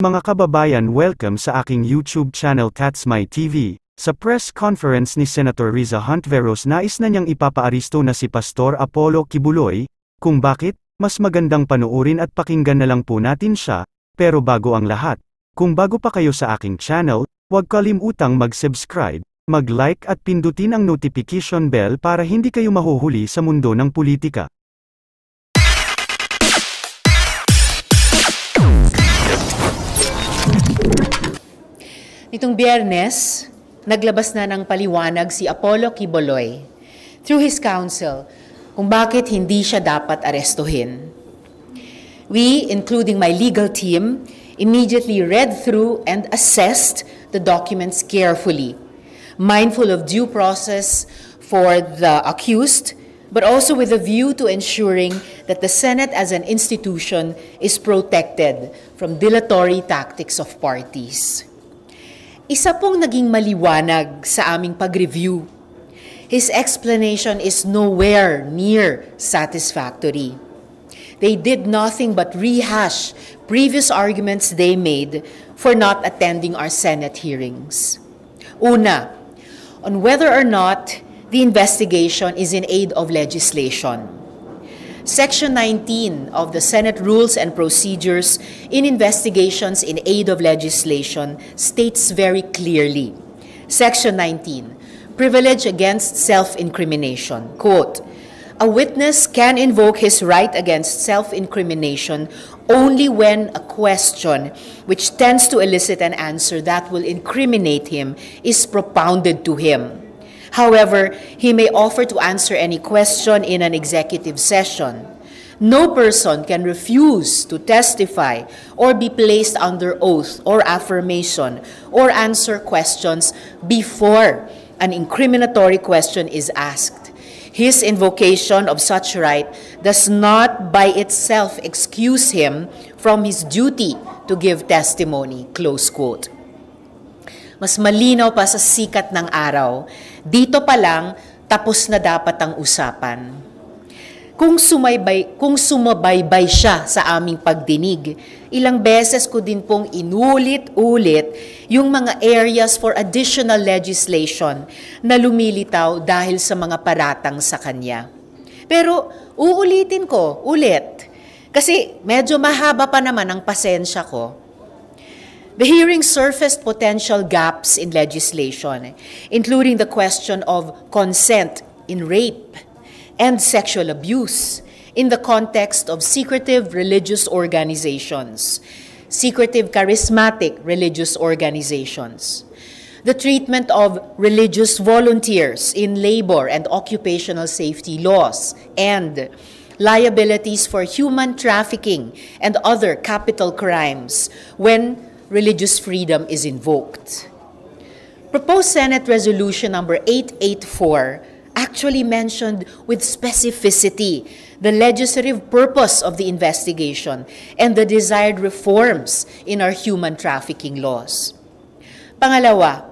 Mga kababayan, welcome sa aking YouTube channel That's My TV. Sa press conference ni Senator Riza Hontiveros, nais na niyang ipapaaresto na si Pastor Apollo Kibuloy. Kung bakit, mas magandang panoorin at pakinggan na lang po natin siya. Pero bago ang lahat, kung bago pa kayo sa aking channel, huwag kalimutang mag-subscribe, mag-like at pindutin ang notification bell para hindi kayo mahuhuli sa mundo ng politika. Nitong Biyernes, naglabas na ng paliwanag si Apollo Kibuloy through his counsel kung bakit hindi siya dapat arestuhin. We, including my legal team, immediately read through and assessed the documents carefully, mindful of due process for the accused, but also with a view to ensuring that the Senate as an institution is protected from dilatory tactics of parties. Isa pong naging maliwanag sa aming pag-review. His explanation is nowhere near satisfactory. They did nothing but rehash previous arguments they made for not attending our Senate hearings. Una, on whether or not the investigation is in aid of legislation. Section 19 of the Senate Rules and Procedures in investigations in aid of legislation states very clearly, Section 19, privilege against self-incrimination. Quote, a witness can invoke his right against self-incrimination only when a question which tends to elicit an answer that will incriminate him is propounded to him. However, he may offer to answer any question in an executive session. No person can refuse to testify or be placed under oath or affirmation or answer questions before an incriminatory question is asked. His invocation of such right does not by itself excuse him from his duty to give testimony. Close quote. Mas malinaw pa sa sikat ng araw, dito pa lang tapos na dapat ang usapan. Kung sumabaybay siya sa aming pagdinig, ilang beses ko din pong inulit-ulit yung mga areas for additional legislation na lumilitaw dahil sa mga paratang sa kanya. Pero uulitin ko ulit kasi medyo mahaba pa naman ang pasensya ko. The hearing surfaced potential gaps in legislation, including the question of consent in rape and sexual abuse in the context of secretive religious organizations, secretive charismatic religious organizations, the treatment of religious volunteers in labor and occupational safety laws, and liabilities for human trafficking and other capital crimes when religious freedom is invoked. Proposed Senate Resolution number 884 actually mentioned with specificity the legislative purpose of the investigation and the desired reforms in our human trafficking laws. Pangalawa,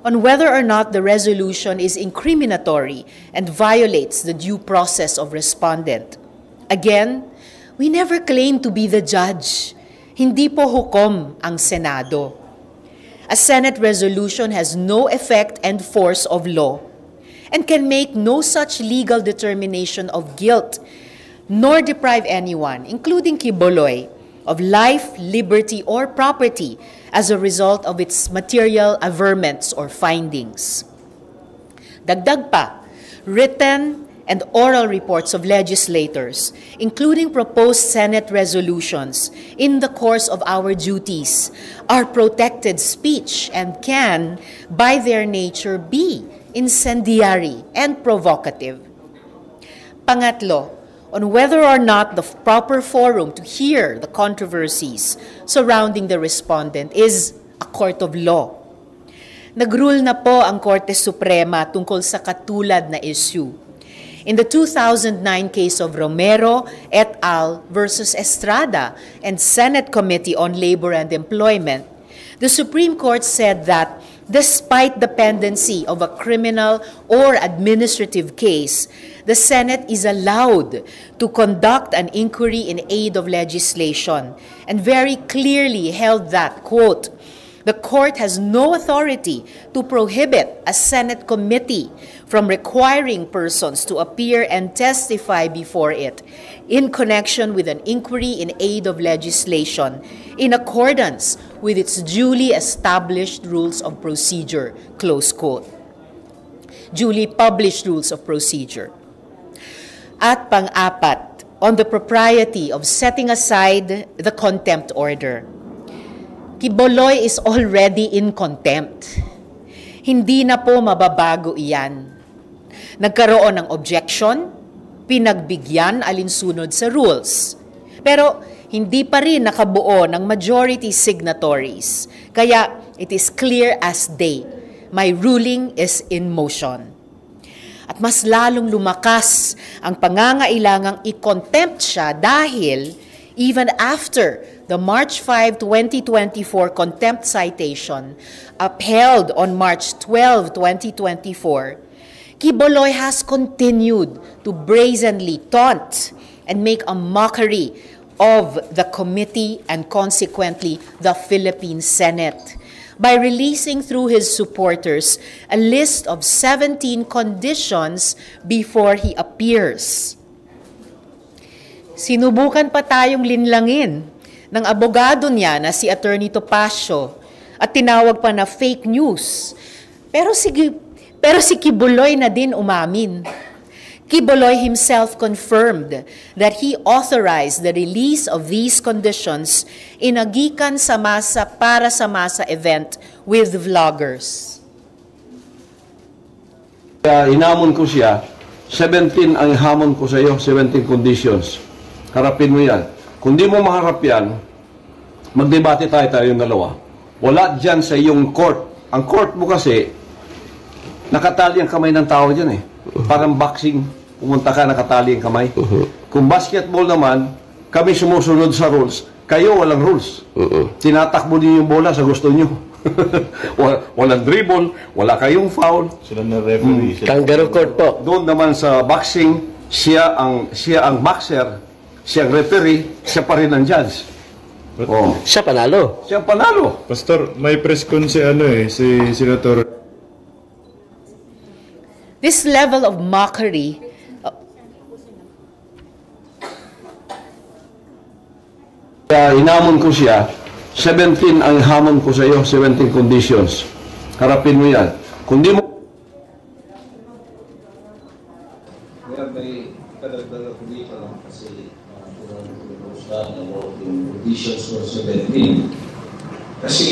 on whether or not the resolution is incriminatory and violates the due process of respondent. Again, we never claim to be the judge. Hindi po hukom ang Senado. A Senate resolution has no effect and force of law and can make no such legal determination of guilt nor deprive anyone, including Kibuloy, of life, liberty, or property as a result of its material averments or findings. Dagdag pa, written and oral reports of legislators, including proposed Senate resolutions, in the course of our duties, are protected speech and can, by their nature, be incendiary and provocative. Pangatlo, on whether or not the proper forum to hear the controversies surrounding the respondent is a court of law. Nagrule na po ang Korte Suprema tungkol sa katulad na issue. In the 2009 case of Romero et al. Versus Estrada and Senate Committee on Labor and Employment, The Supreme Court said that despite the pendency of a criminal or administrative case, the Senate is allowed to conduct an inquiry in aid of legislation, and very clearly held that, quote, "The court has no authority to prohibit a Senate committee from requiring persons to appear and testify before it in connection with an inquiry in aid of legislation in accordance with its duly established rules of procedure," close quote. Duly published rules of procedure. At pang-apat, on the propriety of setting aside the contempt order. Quiboloy is already in contempt. Hindi na po mababago iyan. Nagkaroon ng objection, pinagbigyan alinsunod sa rules. Pero hindi pa rin nakabuo ng majority signatories. Kaya it is clear as day, my ruling is in motion. At mas lalong lumakas ang pangangailangang i-contempt siya dahil even after the March 5, 2024 contempt citation upheld on March 12, 2024, Quiboloy has continued to brazenly taunt and make a mockery of the committee and consequently the Philippine Senate by releasing through his supporters a list of 17 conditions before he appears. Sinubukan pa tayong linlangin ng abogado niya na si Attorney Topacio at tinawag pa na fake news. Pero si Quiboloy na din umamin. Quiboloy himself confirmed that he authorized the release of these conditions in a Gikan sa Masa para sa Masa event with vloggers. Hinamon ko siya, 17 ang hamon ko sa iyo, 17 conditions. Harapin mo yan. Kung di mo maharap yan, magdebate tayong dalawa. Wala dyan sa iyong court. Ang court mo kasi, nakatali ang kamay ng tao dyan eh. Parang boxing, pumunta ka, nakatali ang kamay. Kung basketball naman, kami sumusunod sa rules. Kayo walang rules. Tinatakbo niyo yung bola sa gusto niyo. Walang dribble, wala kayong foul. Sila na referee. Kangaroo court po. Doon naman sa boxing, siya ang boxer, siya ang referee, siya pa rin ang judge. Siya panalo. Siya panalo. Pastor, may press con si si Senator. This level of mockery Hinamon ko siya, 17 ang hamon ko sa iyo, 17 conditions. Harapin mo yan. Kung di mo... May kadagdagan ko dito kasi conditions for 17. Kasi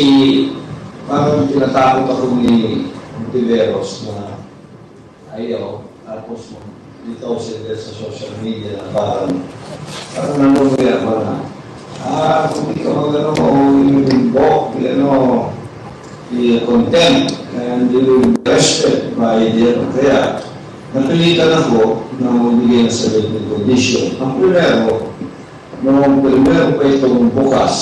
parang tinatakot ako ni Tiveros na ayaw, tapos dito sila sa social media na parang nangyayari ako na kung di ka magano mo i-invoke, i-contempt and you will be arrested by the kaya napilitan ako na magbigay ng 17 condition. Ang primero pa itong bukas,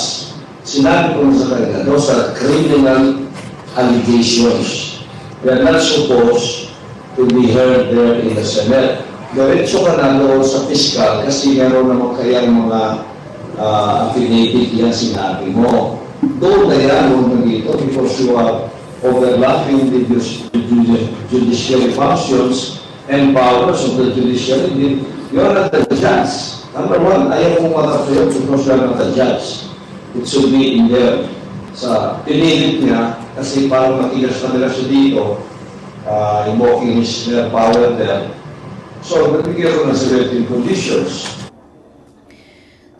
sinabi ko sa kanila, those are criminal allegations. They are not supposed to be heard there in the Senate. Diretso ka na doon sa fiscal kasi meron naman kayang mga affidavit yan sinabi mo. Doon na yan, huwag na dito because you are overlapping the judiciary functions and powers of the judiciary. You are not the judge. Number one, ayaw mong matapos because you are not the judge. It should be in there. Sa pinilit niya, kasi parang matigas na nila siya dito, invoking his power there. So, nagbigyan ko ng 17 conditions.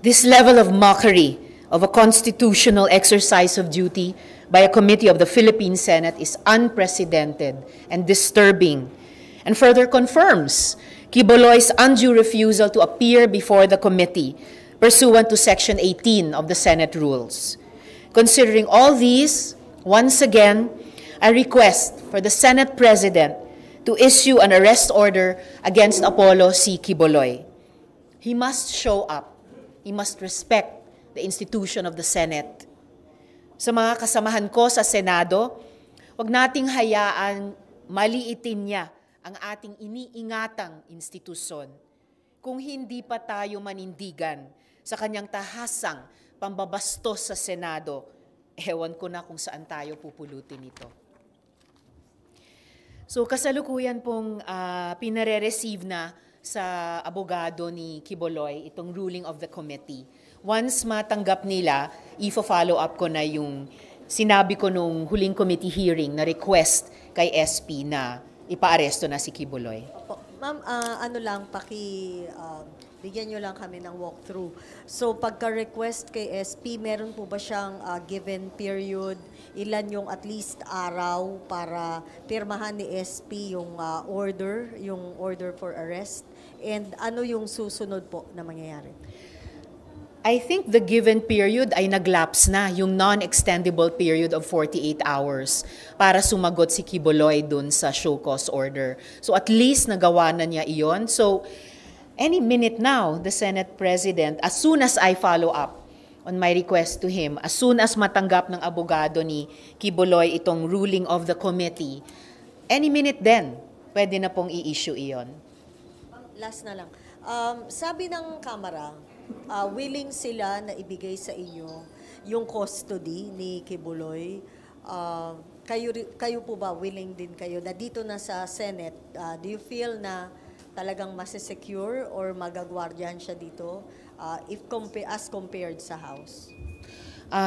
This level of mockery of a constitutional exercise of duty by a committee of the Philippine Senate is unprecedented and disturbing, and further confirms Quiboloy's undue refusal to appear before the committee pursuant to Section 18 of the Senate Rules. Considering all these, once again, I request for the Senate President to issue an arrest order against Apollo C. Quiboloy. He must show up. He must respect the institution of the Senate. Sa mga kasamahan ko sa Senado, huwag nating hayaan maliitin niya ang ating iniingatang institusyon. Kung hindi pa tayo manindigan sa kanyang tahasang pambabastos sa Senado, ewan ko na kung saan tayo pupulutin ito. So kasalukuyan pong pinare-receive na sa abogado ni Quiboloy itong ruling of the committee. Once matanggap nila, i-follow up ko na yung sinabi ko nung huling committee hearing na request kay SP na ipaaresto na si Quiboloy. Opo. Ma'am, ano lang, bigyan nyo lang kami ng walkthrough. So pagka-request kay SP, meron po ba siyang given period? Ilan yung at least araw para pirmahan ni SP yung order for arrest? And ano yung susunod po na mangyayari? I think the given period ay naglapse na, yung non-extendable period of 48 hours para sumagot si Quiboloy dun sa show cause order. So at least nagawa na niya iyon. So any minute now, the Senate President, as soon as I follow up on my request to him, as soon as matanggap ng abogado ni Quiboloy itong ruling of the committee, any minute then, pwede na pong i-issue iyon. Last na lang. Sabi ng Kamara, willing sila na ibigay sa inyo yung custody ni Quiboloy. Kayo po ba willing din kayo na dito na sa Senate, do you feel na talagang masesecure or magagwardiyan siya dito as compared sa House?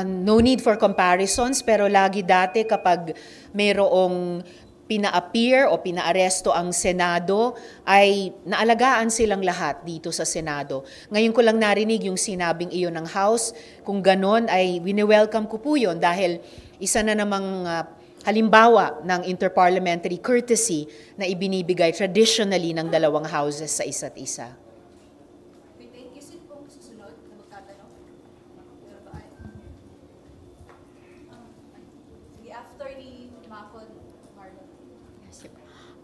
No need for comparisons, pero lagi dati kapag mayroong pina-appear o pina-aresto ang Senado, ay naalagaan silang lahat dito sa Senado. Ngayon ko lang narinig yung sinabing iyon ng House. Kung ganon, ay wini-welcome ko po yun dahil isa na namang halimbawa ng interparliamentary courtesy na ibinibigay traditionally ng dalawang houses sa isa't isa.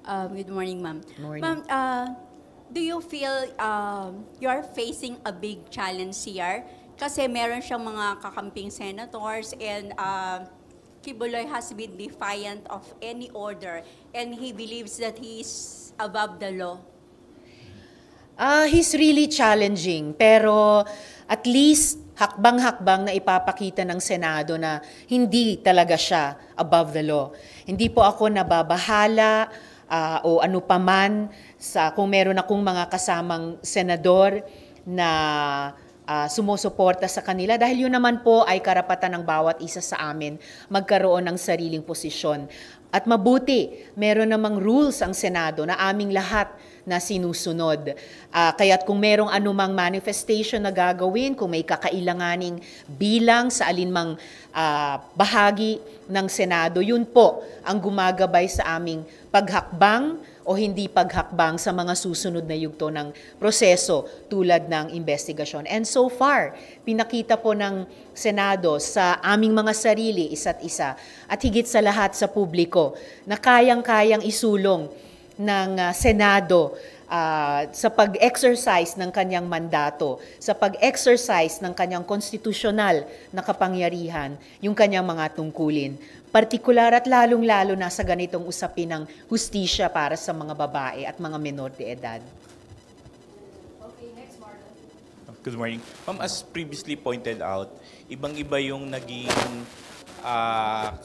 Good morning, ma'am. Morning. Ma'am, do you feel you are facing a big challenge here? Kasi meron siyang mga kakamping senators and Quiboloy has been defiant of any order and he believes that he is above the law. He's really challenging, pero at least hakbang-hakbang na ipapakita ng Senado na hindi talaga siya above the law. Hindi po ako nababahala o ano paman kung meron akong mga kasamang senador na sumusuporta sa kanila dahil yun naman po ay karapatan ng bawat isa sa amin magkaroon ng sariling posisyon. At mabuti, meron namang rules ang Senado na aming lahat na sinusunod. Kaya't kung merong anumang manifestation na gagawin, kung may kakailanganing bilang sa alinmang bahagi ng Senado, yun po ang gumagabay sa aming paghakbang o hindi paghakbang sa mga susunod na yugto ng proseso tulad ng investigasyon. And so far, pinakita po ng Senado sa aming mga sarili, isa't isa, at higit sa lahat sa publiko, na kayang-kayang isulong ng Senado sa pag-exercise ng kanyang mandato, sa pag-exercise ng kanyang konstitusyonal na kapangyarihan, yung kanyang mga tungkulin. Partikular at lalong-lalo na sa ganitong usapin ng hustisya para sa mga babae at mga menor de edad. Good morning. Ma'am, as previously pointed out, ibang-iba yung naging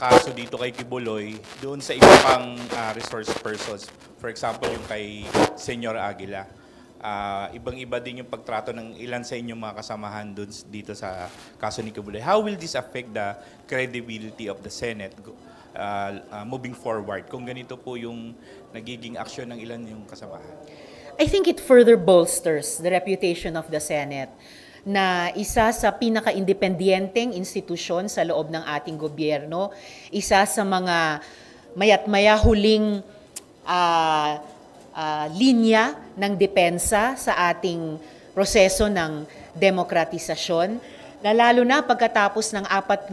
kaso dito kay Quiboloy doon sa iba pang resource persons. For example, yung kay Senyor Aguila. Ibang-iba din yung pagtrato ng ilan sa inyong mga kasamahan doon dito sa kaso ni Quiboloy. How will this affect the credibility of the Senate moving forward kung ganito po yung nagiging aksyon ng ilan yung kasamahan? I think it further bolsters the reputation of the Senate na isa sa pinaka-independenteng institusyon sa loob ng ating gobyerno, isa sa mga mayat-maya huling linya ng depensa sa ating proseso ng demokratisasyon, lalo na pagkatapos ng 6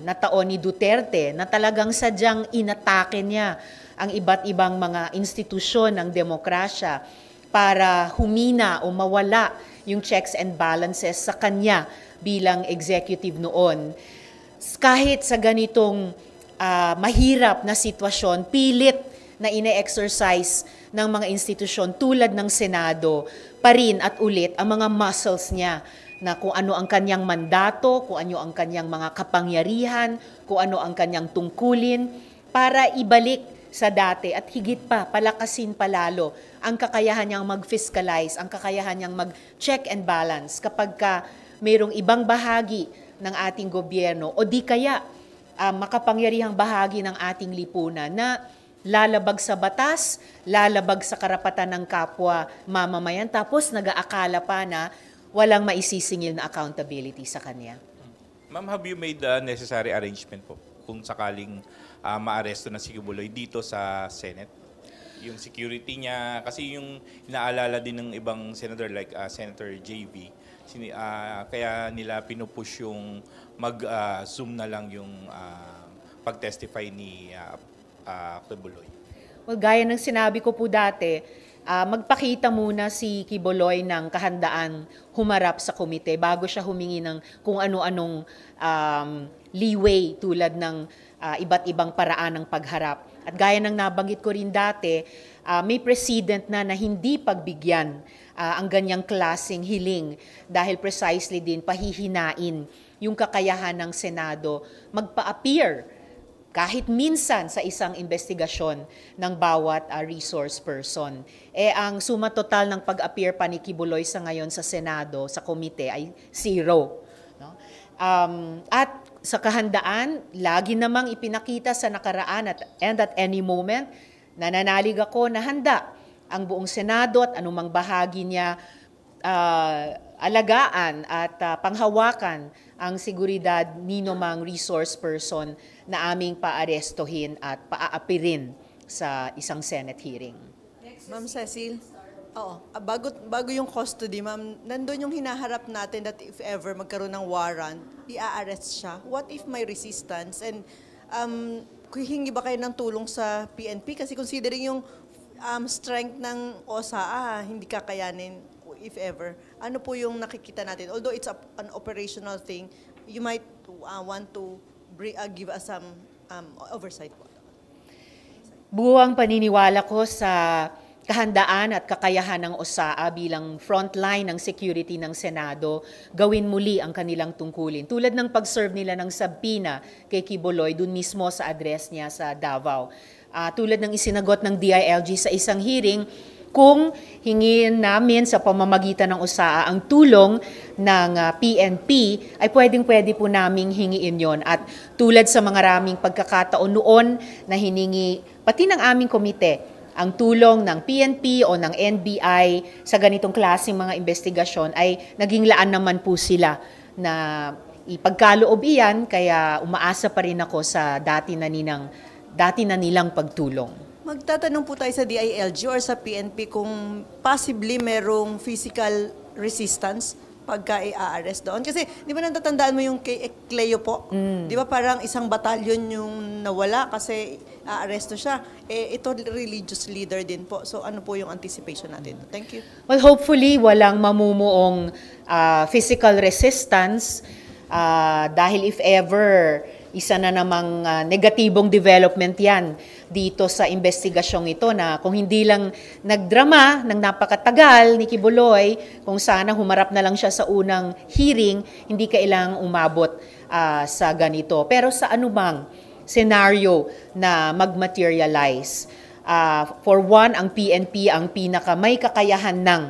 na taon ni Duterte na talagang sadyang inatake niya ang iba't ibang mga institusyon ng demokrasya para humina o mawala yung checks and balances sa kanya bilang executive noon. Kahit sa ganitong mahirap na sitwasyon, pilit na ine-exercise ng mga institusyon tulad ng Senado pa rin at ulit ang mga muscles niya na kung ano ang kanyang mandato, kung ano ang kanyang mga kapangyarihan, kung ano ang kanyang tungkulin, para ibalik sa dati at higit pa, palakasin palalo ang kakayahan niyang mag-fiscalize, ang kakayahan niyang mag-check and balance kapag mayroong ibang bahagi ng ating gobyerno o di kaya makapangyarihang bahagi ng ating lipunan na lalabag sa batas, lalabag sa karapatan ng kapwa mamamayan, tapos nag-aakala pa na walang maisisingil na accountability sa kanya. Ma'am, have you made the necessary arrangement po kung sakaling maaresto na si Kibuloy dito sa Senate? Yung security niya, kasi yung inaalala din ng ibang senator like Senator JV, kaya nila pinupush yung mag-zoom na lang yung pag-testify ni Kibuloy. Well, gaya ng sinabi ko po dati, magpakita muna si Kibuloy ng kahandaan humarap sa komite bago siya humingi ng kung ano-anong leeway tulad ng iba't ibang paraan ng pagharap. At gaya ng nabanggit ko rin dati, may precedent na hindi pagbigyan ang ganyang klaseng hiling dahil precisely din pahihinain yung kakayahan ng Senado magpa-appear kahit minsan sa isang investigasyon ng bawat resource person. Ang suma total ng pag-appear pa ni Kibuloy sa ngayon sa Senado, sa komite, ay 0. No? At sa kahandaan, lagi namang ipinakita sa nakaraan and at any moment, nananalig ako na handa ang buong Senado at anumang bahagi niya alagaan at panghawakan ang seguridad ninumang resource person na aming paarestohin at paaapirin sa isang Senate hearing. Ma'am Cecil, bago yung custody, ma'am, nandun yung hinaharap natin that if ever magkaroon ng warrant, i-arrest siya. What if may resistance? And hingi ba kayo ng tulong sa PNP? Kasi considering yung strength ng OSA, hindi kakayanin if ever. Ano po yung nakikita natin? Although it's an operational thing, you might want to give us some oversight po. Buwang paniniwala ko sa kahandaan at kakayahan ng OSAA bilang frontline ng security ng Senado, gawin muli ang kanilang tungkulin. Tulad ng pag-serve nila ng subpoena kay Kibuloy dun mismo sa address niya sa Davao. Tulad ng isinagot ng DILG sa isang hearing, kung hingin namin sa pamamagitan ng OSAA ang tulong ng PNP, ay pwedeng-pwede po naming hingiin yon. At tulad sa mga raming pagkakataon noon na hiningi, pati ng aming komite, ang tulong ng PNP o ng NBI sa ganitong klaseng mga investigasyon, ay naging laan naman po sila na ipagkaloob iyan, kaya umaasa pa rin ako sa dati na nilang pagtulong. Magtatanong po tayo sa DILG or sa PNP kung possibly merong physical resistance pagka i-arrest doon. Kasi di ba natatandaan mo yung kay Cleo po? Di ba parang isang batalyon yung nawala kasi aaresto siya. Ito religious leader din po. So ano po yung anticipation natin? Thank you. Well, hopefully walang mamumuong physical resistance dahil if ever isa na namang negatibong development yan dito sa investigasyong ito na kung hindi lang nagdrama ng napakatagal ni Kibuloy, kung sana humarap na lang siya sa unang hearing, hindi kailangang umabot sa ganito. Pero sa anumang scenario na mag-materialize, for one, ang PNP ang may kakayahan ng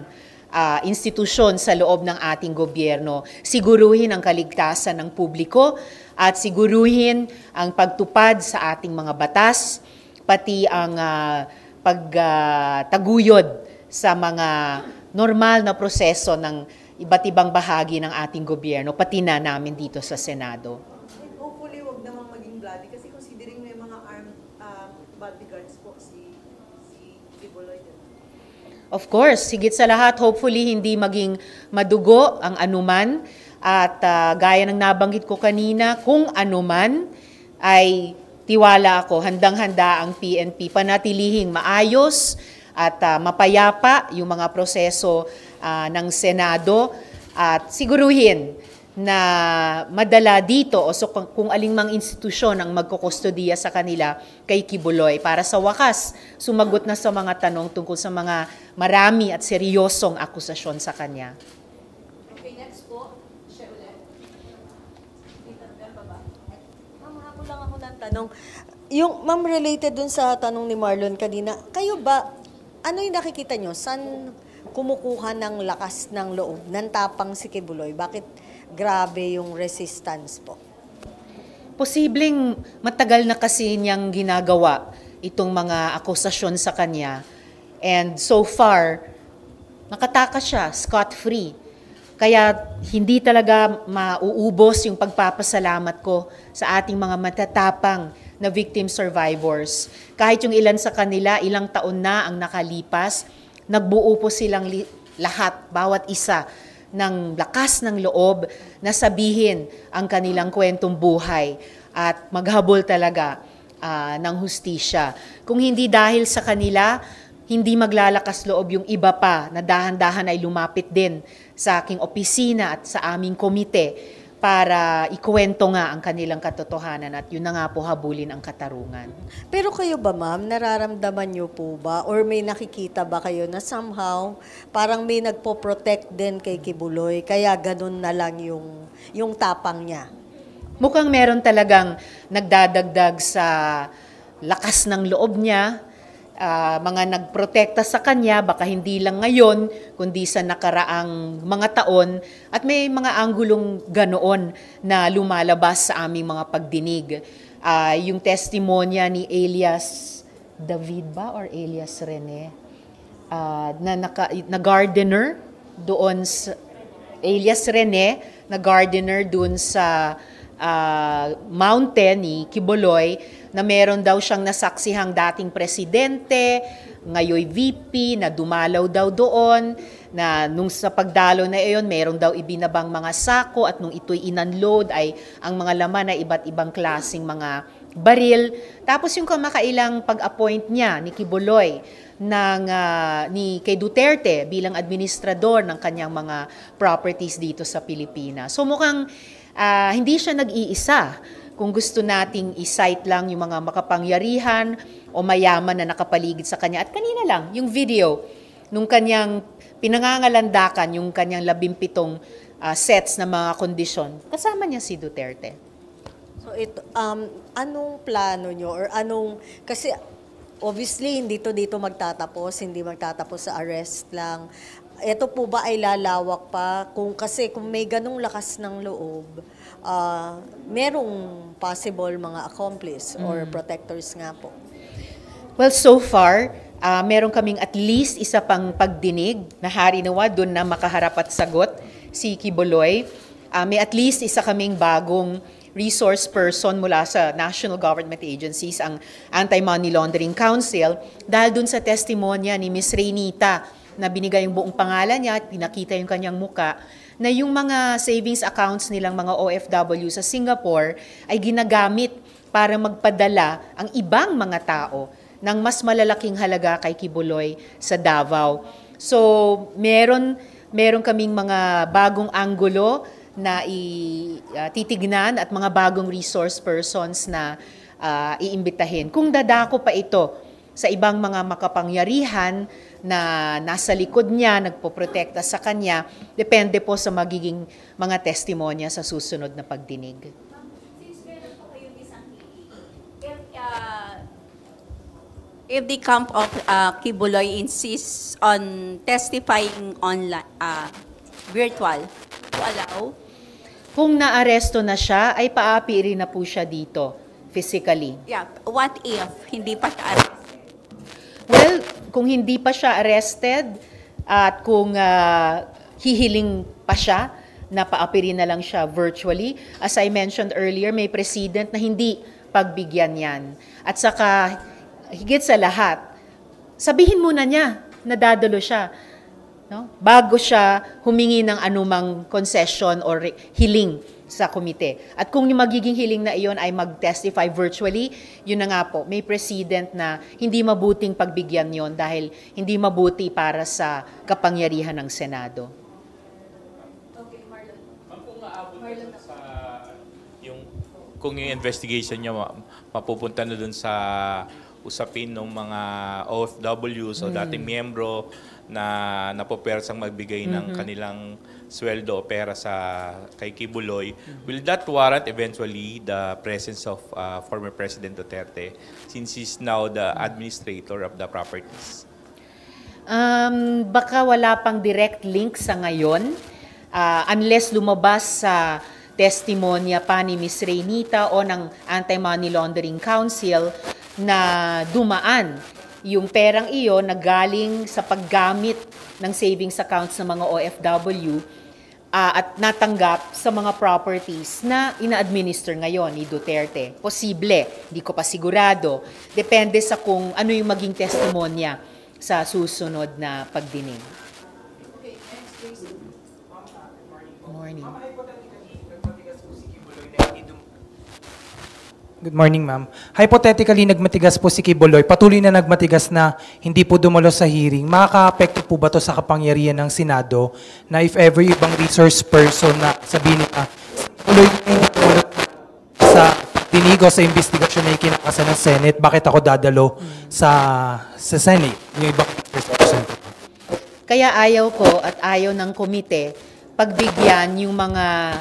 institusyon sa loob ng ating gobyerno. Siguruhin ang kaligtasan ng publiko at siguruhin ang pagtupad sa ating mga batas, pati ang pagtaguyod sa mga normal na proseso ng iba't ibang bahagi ng ating gobyerno, pati na namin dito sa Senado. Hopefully, wag namang maging bloody kasi considering may mga armed bodyguards po si Kibuloy. Of course, higit sa lahat, hopefully hindi maging madugo ang anuman. At gaya ng nabanggit ko kanina, kung anuman ay tiwala ako, handang-handa ang PNP panatilihing maayos at mapayapa yung mga proseso ng Senado at siguruhin na madala dito o so kung alingmang institusyon ang magkukustodiya sa kanila kay Kibuloy para sa wakas sumagot na sa mga tanong tungkol sa mga marami at seryosong akusasyon sa kanya. Okay, next po. Siya ulit. Ma'am, habol lang ako ng tanong. Yung, ma'am, related dun sa tanong ni Marlon kanina, kayo ba, ano yung nakikita nyo? Saan kumukuha ng lakas ng loob, ng tapang si Kibuloy? Bakit grabe yung resistance po? Posibleng matagal na kasi niyang ginagawa itong mga akusasyon sa kanya. And so far, nakatakas siya, scot-free. Kaya hindi talaga mauubos yung pagpapasalamat ko sa ating mga matatapang na victim survivors. Kahit yung ilan sa kanila, ilang taon na ang nakalipas, nagbuo po silang lahat, bawat isa, ng lakas ng loob na sabihin ang kanilang kwentong buhay at maghabol talaga ng hustisya. Kung hindi dahil sa kanila, hindi maglalakas loob yung iba pa na dahan-dahan ay lumapit din sa aking opisina at sa aming komite para ikuwento nga ang kanilang katotohanan at yun na nga po habulin ang katarungan. Pero kayo ba, ma'am, nararamdaman nyo po ba or may nakikita ba kayo na somehow parang may nagpo-protect din kay Kibuloy kaya ganun na lang yung tapang niya? Mukhang meron talagang nagdadagdag sa lakas ng loob niya, mga nagprotekta sa kanya, baka hindi lang ngayon, kundi sa nakaraang mga taon, at may mga anggulong ganoon na lumalabas sa aming mga pagdinig. Yung testimonya ni Elias David ba or Elias Rene, na gardener doon sa Elias Rene, na gardener doon sa mountain ni Kibuloy, na meron daw siyang nasaksihang dating presidente, ngayon VP, na dumalaw daw doon, na nung sa pagdalo na iyon, meron daw ibinabang mga sako at nung ito'y inunload ay ang mga laman ay iba't ibang klaseng mga baril. Tapos yung kamakailang pag-appoint niya ni Kibuloy kay Duterte bilang administrador ng kanyang mga properties dito sa Pilipinas. So mukhang hindi siya nag-iisa. Kung gusto nating i-cite lang yung mga makapangyarihan o mayaman na nakapaligid sa kanya. At kanina lang, yung video, nung kanyang pinangangalandakan, yung kanyang 17 sets na mga kondisyon, kasama niya si Duterte. So ito, anong plano nyo or kasi obviously hindi dito magtatapos, hindi magtatapos sa arrest lang. Ito po ba ay lalawak pa? Kasi kung may ganong lakas ng loob, merong possible mga accomplice or protectors nga po. Well, so far, meron kaming at least isa pang pagdinig na harinawa doon na makaharap at sagot si Kibuloy. May at least isa kaming bagong resource person mula sa national government agencies, ang Anti-Money Laundering Council, dahil doon sa testimonya ni Ms. Reynita na binigay yung buong pangalan niya at pinakita yung kanyang muka, na yung mga savings accounts nilang mga OFW sa Singapore ay ginagamit para magpadala ang ibang mga tao ng mas malalaking halaga kay Kibuloy sa Davao. So, meron kaming mga bagong anggulo na titignan at mga bagong resource persons na iimbitahin. Kung dadako pa ito sa ibang mga makapangyarihan na nasa likod niya, nagpoprotekta sa kanya, depende po sa magiging mga testimonya sa susunod na pagdinig. Since meron po kayo isang if the camp of Kibuloy insists on testifying online, virtual, to allow? Kung naaresto na siya, ay paapirin na po siya dito, physically. Yeah, what if hindi pa siya arrested? Well, kung hindi pa siya arrested at kung hihiling pa siya, na paapirin na lang siya virtually, as I mentioned earlier, may president na hindi pagbigyan yan. At saka, higit sa lahat, sabihin muna niya na dadalo siya, no? Bago siya humingi ng anumang concession or hiling sa komite. At kung yung magiging hiling na iyon ay mag-testify virtually, yun na nga po, may precedent na hindi mabuting pagbigyan yon dahil hindi mabuti para sa kapangyarihan ng Senado. Kung yung investigation niya mapupunta na dun sa usapin ng mga OFWs o dating miyembro na napopersang magbigay ng kanilang sweldo o pera kay Kibuloy, will that warrant eventually the presence of former President Duterte since he's now the administrator of the properties? Baka wala pang direct link sa ngayon unless lumabas sa testimonya pa ni Ms. Reynita o ng Anti-Money Laundering Council na dumaan yung perang iyon na galing sa paggamit ng savings accounts ng mga OFW at natanggap sa mga properties na ina-administer ngayon ni Duterte. Posible, hindi ko pa sigurado. Depende sa kung ano yung maging testimonya sa susunod na pagdinig. Morning. Good morning, ma'am. Hypothetically, nagmatigas po si Kibuloy, patuloy na nagmatigas na hindi po dumalo sa hearing. Makaka-apekto po ba to sa kapangyarihan ng Senado na if ever ibang resource person na sabihin na Kibuloy sa tinigo sa investigasyon na ikinakasa ng Senate, bakit ako dadalo sa Senate? Yung ibang resource person. Kaya ayaw ko at ayaw ng komite pagbigyan yung mga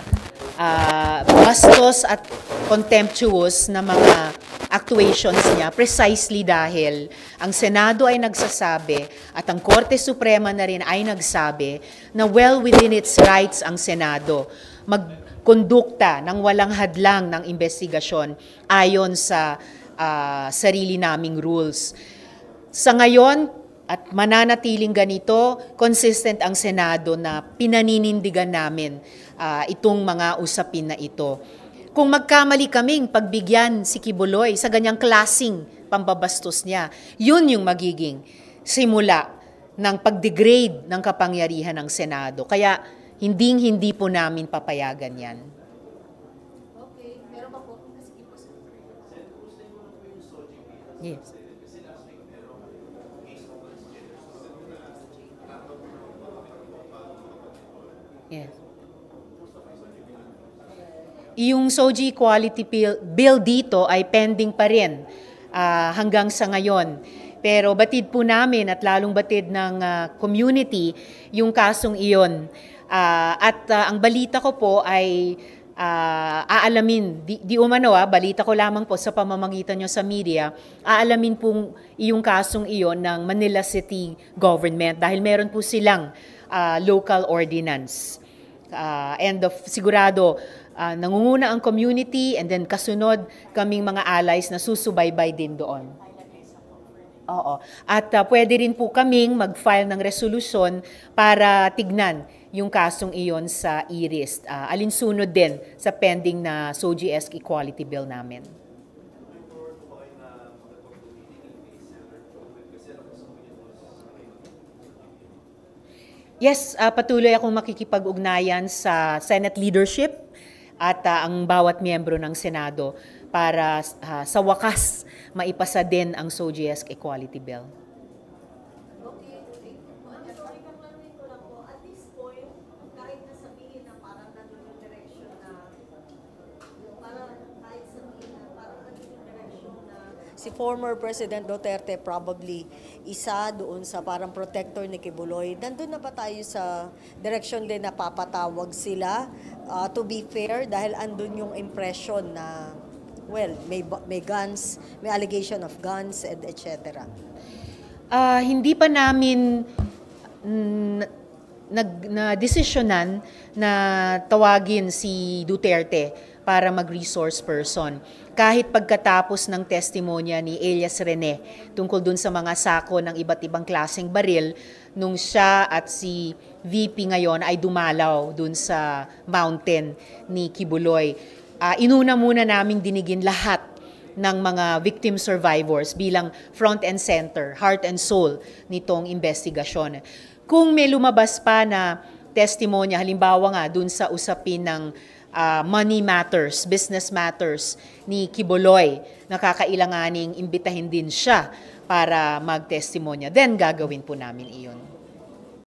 bastos at contemptuous na mga actuations niya precisely dahil ang Senado ay nagsasabi at ang Korte Suprema na rin ay nagsabi na well within its rights ang Senado magkondukta ng walang hadlang ng investigasyon ayon sa sarili naming rules. Sa ngayon, at mananatiling ganito, consistent ang Senado na pinaninindigan namin itong mga usapin na ito. Kung magkamali kaming pagbigyan si Kibuloy sa ganyang klasing pambabastos niya, yun yung magiging simula ng pag-degrade ng kapangyarihan ng Senado. Kaya hindi po namin papayagan yan. Okay, meron pa po. Sige po. Yes. Yes. Yung SOGI Equality Bill dito ay pending pa rin hanggang sa ngayon. Pero batid po namin at lalong batid ng community yung kasong iyon. Ang balita ko po ay aalamin, di umano balita ko lamang po sa pamamagitan nyo sa media, aalamin pong yung kasong iyon ng Manila City Government dahil meron po silang local ordinance. Sigurado, nangunguna ang community and then kasunod kaming mga allies na susubaybay din doon. Oo. At pwede rin po kaming mag-file ng resolusyon para tignan yung kasong iyon sa IRIS. Alinsunod din sa pending na SOGI-esque equality bill namin. Yes, patuloy akong makikipag-ugnayan sa Senate leadership at ang bawat miyembro ng Senado para sa wakas maipasa din ang SOGI-esque equality bill. Okay, sorry ka lang nito lang po. At this point, kahit nasabihin na parang nandun yung direction na si former President Duterte probably isa doon sa parang protector ni Kibuloy. Nandun na ba tayo sa direction din na papatawag sila to be fair dahil andun yung impression na well, may guns, may allegation of guns and etc. Hindi pa namin na-desisyonan na tawagin si Duterte para mag-resource person. Kahit pagkatapos ng testimonya ni Elias Rene tungkol dun sa mga sako ng iba't ibang klaseng baril nung siya at si VP ngayon ay dumalaw dun sa mountain ni Kibuloy. Inuna muna naming dinigin lahat ng mga victim survivors bilang front and center, heart and soul nitong investigasyon. Kung may lumabas pa na testimonya, halimbawa nga dun sa usapin ng money matters, business matters ni Quiboloy, nakakailanganing imbitahin din siya para magtestimonya, then gagawin po namin iyon.